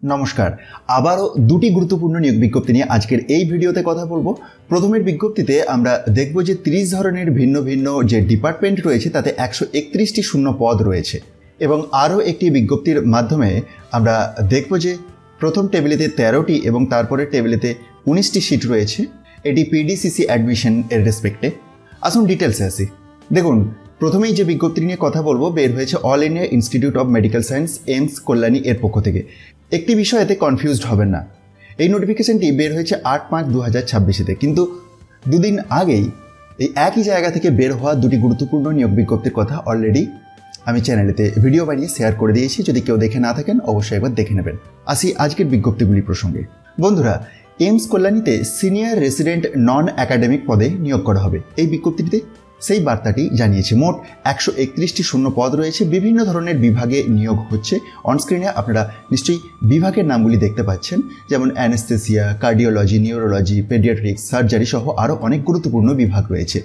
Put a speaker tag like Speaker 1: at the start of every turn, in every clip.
Speaker 1: নমস্কার, আবারও দুটি গুরুত্বপূর্ণ নিয়োগ বিজ্ঞপ্তি নিয়ে আজকের এই ভিডিওতে কথা বলবো। প্রথমের বিজ্ঞপ্তিতে আমরা দেখব যে 30 ধরনের ভিন্ন ভিন্ন যে ডিপার্টমেন্ট রয়েছে তাতে 131টি শূন্য পদ রয়েছে এবং আরও একটি বিজ্ঞপ্তির মাধ্যমে আমরা দেখব যে প্রথম টেবিলেতে 13টি এবং তারপরে টেবিলেতে 19টি সিট রয়েছে। এটি পিডিসিসি অ্যাডমিশন এর রেসপেক্টে। আসুন ডিটেলসে আসি। দেখুন, প্রথমেই যে বিজ্ঞপ্তি নিয়ে কথা বলবো বের হয়েছে all India institute of medical science AIIMS Kalyani এর পক্ষ থেকে। একটি বিষয় এতে কনফিউজড হবেন না, এই নোটিফিকেশনটি বের হয়েছে 8-5-2026-তে, কিন্তু দুদিন আগেই এই একই জায়গা থেকে বের হওয়া দুটি গুরুত্বপূর্ণ নিয়োগ বিজ্ঞপ্তির কথা অলরেডি আমি চ্যানেলেতে ভিডিও বানিয়ে শেয়ার করে দিয়েছি। যদি কেউ দেখে না থাকেন অবশ্যই একবার দেখে নেবেন। আসি আজকের বিজ্ঞপ্তিগুলি প্রসঙ্গে। বন্ধুরা, এইমস কল্যাণীতে সিনিয়র রেসিডেন্ট নন একাডেমিক পদে নিয়োগ করা হবে। এই বিজ্ঞপ্তিটিতে সেই বার্তাটি জানিয়েছে। মোট 131টি শূন্য পদ রয়েছে, বিভিন্ন ধরনের বিভাগে নিয়োগ হচ্ছে। অনস্ক্রিনে আপনারা নিশ্চয়ই বিভাগের নামগুলি দেখতে পাচ্ছেন, যেমন anaesthesia, cardiology, neurology, paediatrics, surgery সহ আরও অনেক গুরুত্বপূর্ণ বিভাগ রয়েছে।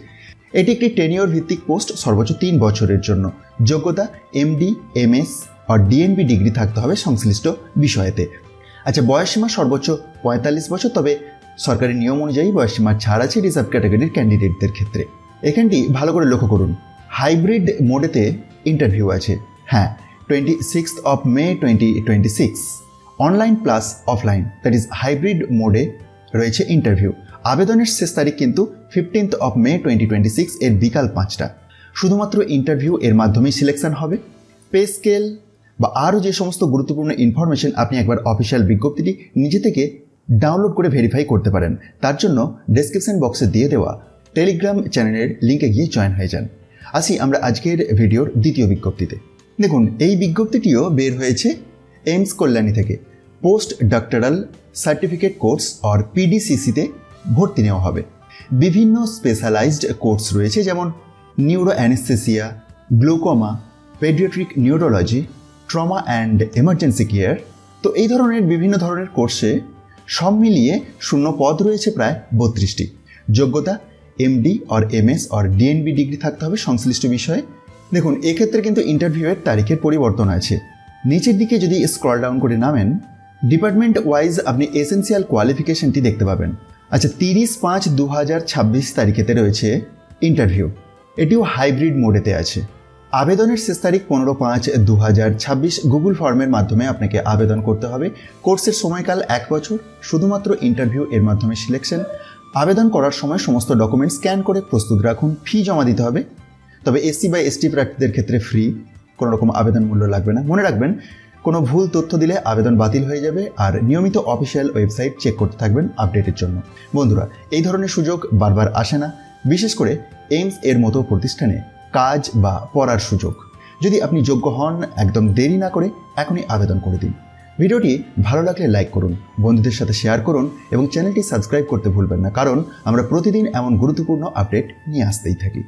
Speaker 1: এটি একটি টেনিওর ভিত্তিক পোস্ট, সর্বোচ্চ 3 বছরের জন্য। যোগ্যতা এমডি, এমএস আর ডিএনবি ডিগ্রি থাকতে হবে সংশ্লিষ্ট বিষয়েতে। আচ্ছা, বয়সসীমা সর্বোচ্চ 45 বছর, তবে সরকারি নিয়ম অনুযায়ী বয়সসীমার ছাড় আছে রিজার্ভ ক্যাটাগরির ক্যান্ডিডেটদের ক্ষেত্রে। এখানটি ভালো করে লক্ষ্য করুন, হাইব্রিড মোডেতে ইন্টারভিউ আছে। হ্যাঁ, 26 মে 2026 online plus offline, that is hybrid মোডে রয়েছে ইন্টারভিউ। আবেদনের শেষ তারিখ কিন্তু 15 মে 2026 এর বিকাল 5টা। শুধুমাত্র ইন্টারভিউ এর মাধ্যমেই সিলেকশন হবে। পে স্কেল বা আরও যে সমস্ত গুরুত্বপূর্ণ ইনফরমেশন আপনি একবার অফিসিয়াল বিজ্ঞপ্তিটি নিজে থেকে ডাউনলোড করে ভেরিফাই করতে পারেন। তার জন্য ডেসক্রিপশন বক্সে দিয়ে দেওয়া টেলিগ্রাম চ্যানেলের লিঙ্কে গিয়ে জয়েন হয়ে যান। আসি আমরা আজকের ভিডিওর দ্বিতীয় বিজ্ঞপ্তিতে। দেখুন, এই বিজ্ঞপ্তিটিও বের হয়েছে এইমস কল্যাণী থেকে। Post doctoral certificate course or পিডিসিসিতে ভর্তি নেওয়া হবে। বিভিন্ন স্পেশালাইজড কোর্স রয়েছে, যেমন neuro anaesthesia, glaucoma, paediatric neurology, trauma and emergency care. তো এই ধরনের বিভিন্ন ধরনের কোর্সে সব মিলিয়ে শূন্য পদ রয়েছে প্রায় 32টি। যোগ্যতা এমডি আর এমএস আর ডিএনবি ডিগ্রি থাকতে হবে সংশ্লিষ্ট বিষয়ে। দেখুন, এক্ষেত্রে কিন্তু ইন্টারভিউয়ের তারিখের পরিবর্তন আছে। নিচের দিকে যদি স্ক্রল ডাউন করে নামেন, ডিপার্টমেন্ট ওয়াইজ আপনি এসেন্সিয়াল কোয়ালিফিকেশনটি দেখতে পাবেন। আচ্ছা, 30-5-2026 তারিখেতে রয়েছে ইন্টারভিউ। এটিও হাইব্রিড মোডেতে আছে। আবেদনের শেষ তারিখ 15-5-2026। গুগল ফর্মের মাধ্যমে আপনাকে আবেদন করতে হবে। কোর্সের সময়কাল 1 বছর। শুধুমাত্র ইন্টারভিউ এর মাধ্যমে সিলেকশন। আবেদন করার সময় সমস্ত ডকুমেন্ট স্ক্যান করে প্রস্তুত রাখুন। ফি জমা দিতে হবে, তবে এসসি বা এসটি প্রার্থীদের ক্ষেত্রে ফ্রি, কোনো রকম আবেদন মূল্য লাগবে না। মনে রাখবেন, কোনো ভুল তথ্য দিলে আবেদন বাতিল হয়ে যাবে। আর নিয়মিত অফিসিয়াল ওয়েবসাইট চেক করতে থাকবেন আপডেটের জন্য। বন্ধুরা, এই ধরনের সুযোগ বারবার আসে না, বিশেষ করে এইমস এর মতো প্রতিষ্ঠানে কাজ বা পড়ার সুযোগ। যদি আপনি যোগ্য হন, একদম দেরি না করে এখনই আবেদন করে দিন। ভিডিওটি ভালো লাগলে লাইক করুন, বন্ধুদের সাথে শেয়ার করুন এবং চ্যানেলটি সাবস্ক্রাইব করতে ভুলবেন না, কারণ আমরা প্রতিদিন এমন গুরুত্বপূর্ণ আপডেট নিয়ে আসতেই থাকি।